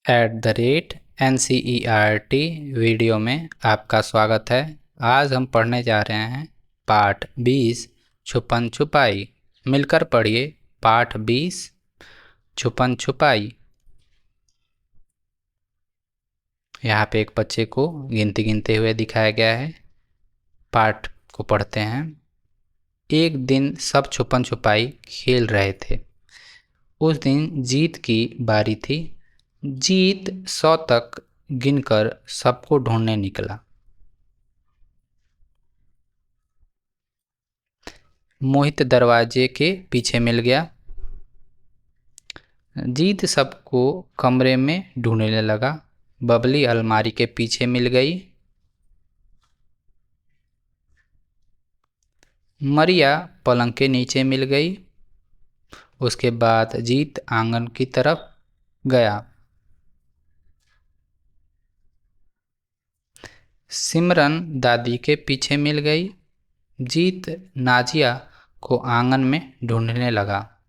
@NCERT video में आपका स्वागत है। आज हम पढ़ने जा रहे हैं पाठ 20 छुपन छुपाई। मिलकर पढ़िए पाठ 20 छुपन छुपाई। यहाँ पे एक बच्चे को गिनती गिनते हुए दिखाया गया है। पाठ को पढ़ते हैं। एक दिन सब छुपन छुपाई खेल रहे थे। उस दिन जीत की बारी थी। जीत 100 तक गिनकर सबको ढूंढने निकला। मोहित दरवाजे के पीछे मिल गया। जीत सबको कमरे में ढूंढने लगा। बबली अलमारी के पीछे मिल गई। मरिया पलंग के नीचे मिल गई। उसके बाद जीत आंगन की तरफ गया। सिमरन दादी के पीछे मिल गई। जीत नाजिया को आंगन में ढूंढने लगा।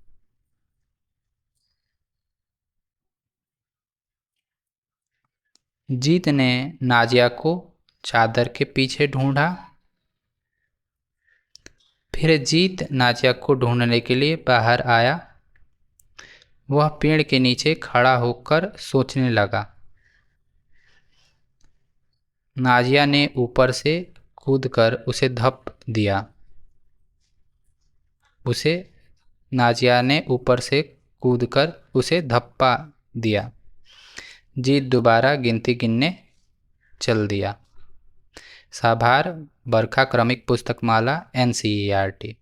जीत ने नाजिया को चादर के पीछे ढूंढा। फिर जीत नाजिया को ढूंढने के लिए बाहर आया। वह पेड़ के नीचे खड़ा होकर सोचने लगा। नाजिया ने ऊपर से कूदकर उसे धप्पा दिया। जीत दोबारा गिनती गिनने चल दिया। साभार बरखा क्रमिक पुस्तक माला NCERT।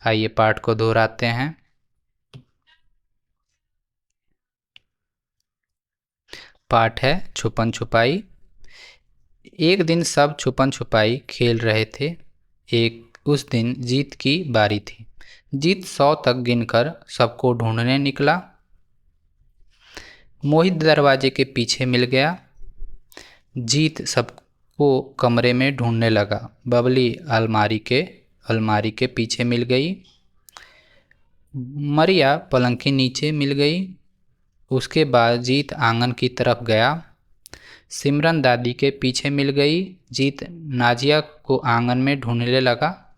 आइए पाठ को दोहराते हैं। पाठ है छुपन छुपाई। एक दिन सब छुपन छुपाई खेल रहे थे। उस दिन जीत की बारी थी। जीत 100 तक गिनकर सबको ढूंढने निकला। मोहित दरवाजे के पीछे मिल गया। जीत सबको कमरे में ढूंढने लगा। बबली अलमारी के पीछे मिल गई। मरिया पलंग के नीचे मिल गई। उसके बाद जीत आंगन की तरफ गया। सिमरन दादी के पीछे मिल गई। जीत नाजिया को आंगन में ढूंढने लगा।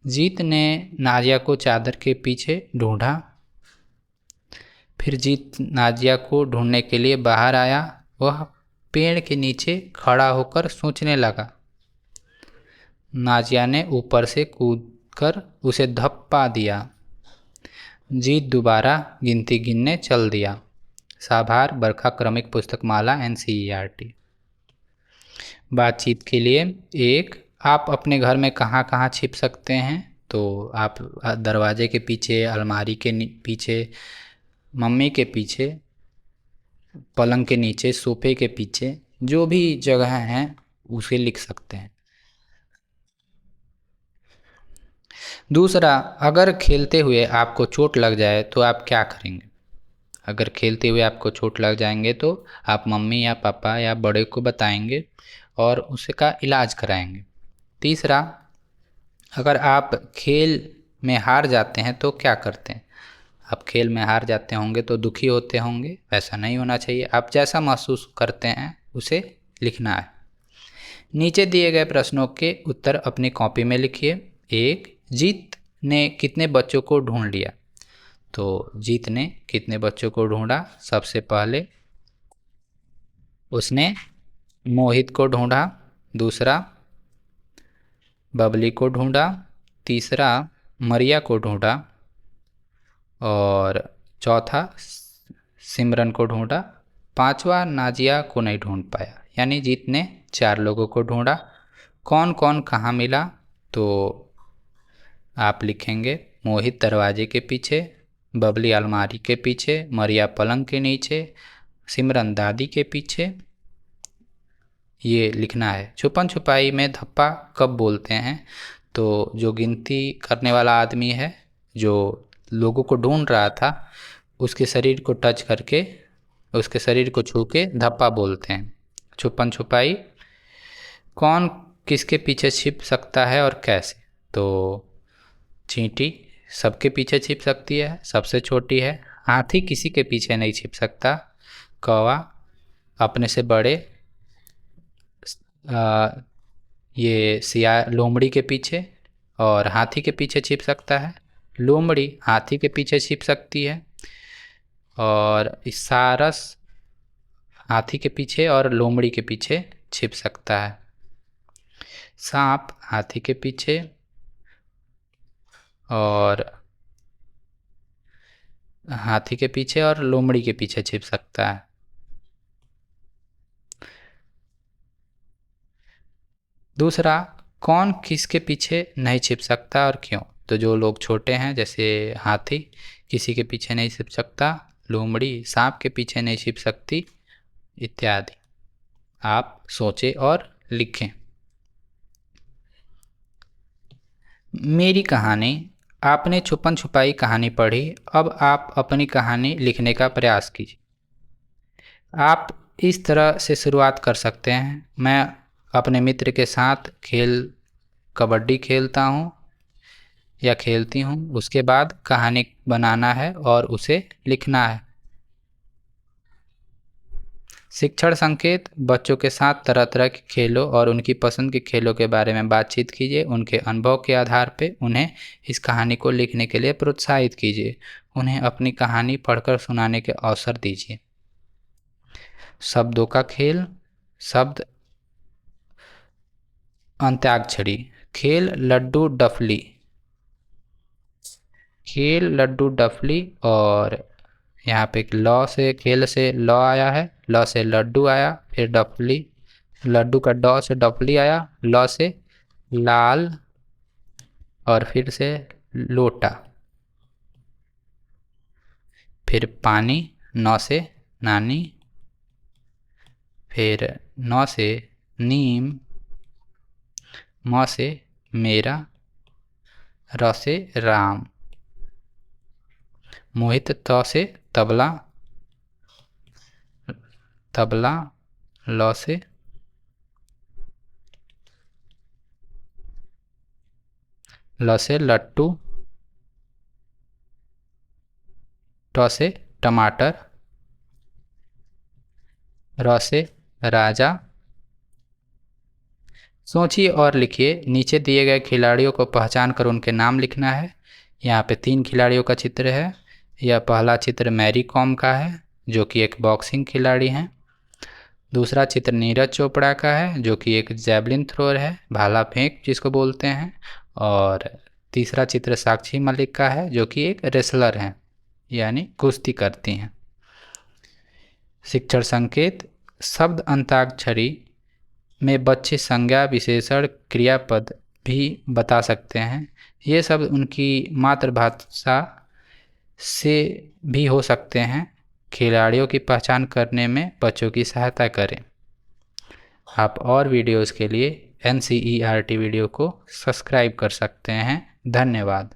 जीत ने नाजिया को चादर के पीछे ढूंढा। फिर जीत नाजिया को ढूंढने के लिए बाहर आया। वह पेड़ के नीचे खड़ा होकर सोचने लगा। नाजिया ने ऊपर से कूदकर उसे धप्पा दिया। जीत दोबारा गिनती गिनने चल दिया। साभार बरखा क्रमिक पुस्तक माला NCERT। बातचीत के लिए आप अपने घर में कहाँ कहाँ छिप सकते हैं? तो आप दरवाजे के पीछे, अलमारी के पीछे, मम्मी के पीछे, पलंग के नीचे, सोफे के पीछे, जो भी जगह हैं उसे लिख सकते हैं। दूसरा, अगर खेलते हुए आपको चोट लग जाए तो आप क्या करेंगे? अगर खेलते हुए आपको चोट लग जाएंगे तो आप मम्मी या पापा या बड़े को बताएंगे और उसका इलाज कराएंगे। तीसरा, अगर आप खेल में हार जाते हैं तो क्या करते हैं? आप खेल में हार जाते होंगे तो दुखी होते होंगे। ऐसा नहीं होना चाहिए। आप जैसा महसूस करते हैं उसे लिखना है। नीचे दिए गए प्रश्नों के उत्तर अपनी कॉपी में लिखिए। जीत ने कितने बच्चों को ढूंढ लिया? तो जीत ने कितने बच्चों को ढूंढा? सबसे पहले उसने मोहित को ढूंढा। दूसरा, बबली को ढूंढा। तीसरा, मरिया को ढूंढा। और चौथा, सिमरन को ढूंढा। पांचवा, नाजिया को नहीं ढूंढ पाया। यानी जीत ने 4 लोगों को ढूंढा। कौन कौन कहाँ मिला? तो आप लिखेंगे मोहित दरवाजे के पीछे, बबली अलमारी के पीछे, मरिया पलंग के नीचे, सिमरन दादी के पीछे। ये लिखना है। छुपन छुपाई में धप्पा कब बोलते हैं? तो जो गिनती करने वाला आदमी है, जो लोगों को ढूंढ रहा था, उसके शरीर को टच करके, उसके शरीर को छू के धप्पा बोलते हैं। छुपन छुपाई। कौन किसके पीछे छिप सकता है और कैसे? तो चींटी सबके पीछे छिप सकती है, सबसे छोटी है। हाथी किसी के पीछे नहीं छिप सकता। कौवा अपने से बड़े ये लोमड़ी के पीछे और हाथी के पीछे छिप सकता है। लोमड़ी हाथी के पीछे छिप सकती है और सारस हाथी के पीछे और लोमड़ी के पीछे छिप सकता है। सांप हाथी के पीछे और लोमड़ी के पीछे छिप सकता है। दूसरा, कौन किसके पीछे नहीं छिप सकता और क्यों? तो जो लोग छोटे हैं, जैसे हाथी किसी के पीछे नहीं छिप सकता, लोमड़ी सांप के पीछे नहीं छिप सकती, इत्यादि। आप सोचें और लिखें। मेरी कहानी। आपने छुपन छुपाई कहानी पढ़ी। अब आप अपनी कहानी लिखने का प्रयास कीजिए। आप इस तरह से शुरुआत कर सकते हैं। मैं अपने मित्र के साथ कबड्डी खेलता हूँ या खेलती हूँ। उसके बाद कहानी बनाना है और उसे लिखना है। शिक्षण संकेत। बच्चों के साथ तरह तरह के खेलों और उनकी पसंद के खेलों के बारे में बातचीत कीजिए। उनके अनुभव के आधार पर उन्हें इस कहानी को लिखने के लिए प्रोत्साहित कीजिए। उन्हें अपनी कहानी पढ़कर सुनाने के अवसर दीजिए। शब्दों का खेल। शब्द अंत्याक्षरी। खेल लड्डू डफली। खेल लड्डू डफली। और यहाँ पे लॉ से खेल से लॉ आया है, लॉ से लड्डू आया, फिर डफली, लड्डू का डॉ से डफली आया, लॉ से लाल और फिर से लोटा, फिर पानी, नौ से नानी, फिर नौ से नीम, म से मेरा, र से राम, मोहित त से तबला, तबला, ल से लट्टू, ट से टमाटर, र से राजा। सोचिए और लिखिए। नीचे दिए गए खिलाड़ियों को पहचान कर उनके नाम लिखना है। यहाँ पे 3 खिलाड़ियों का चित्र है। यह पहला चित्र मैरी कॉम का है, जो कि एक बॉक्सिंग खिलाड़ी हैं। दूसरा चित्र नीरज चोपड़ा का है, जो कि एक जैवलिन थ्रोअर है, भाला फेंक जिसको बोलते हैं। और तीसरा चित्र साक्षी मलिक का है, जो कि एक रेसलर हैं, यानी कुश्ती करती हैं। शिक्षण संकेत। शब्द अंताक्षरी में बच्चे संज्ञा, विशेषण, क्रियापद भी बता सकते हैं। ये शब्द उनकी मातृभाषा से भी हो सकते हैं। खिलाड़ियों की पहचान करने में बच्चों की सहायता करें। आप और वीडियोज़ के लिए NCERT वीडियो को सब्सक्राइब कर सकते हैं। धन्यवाद।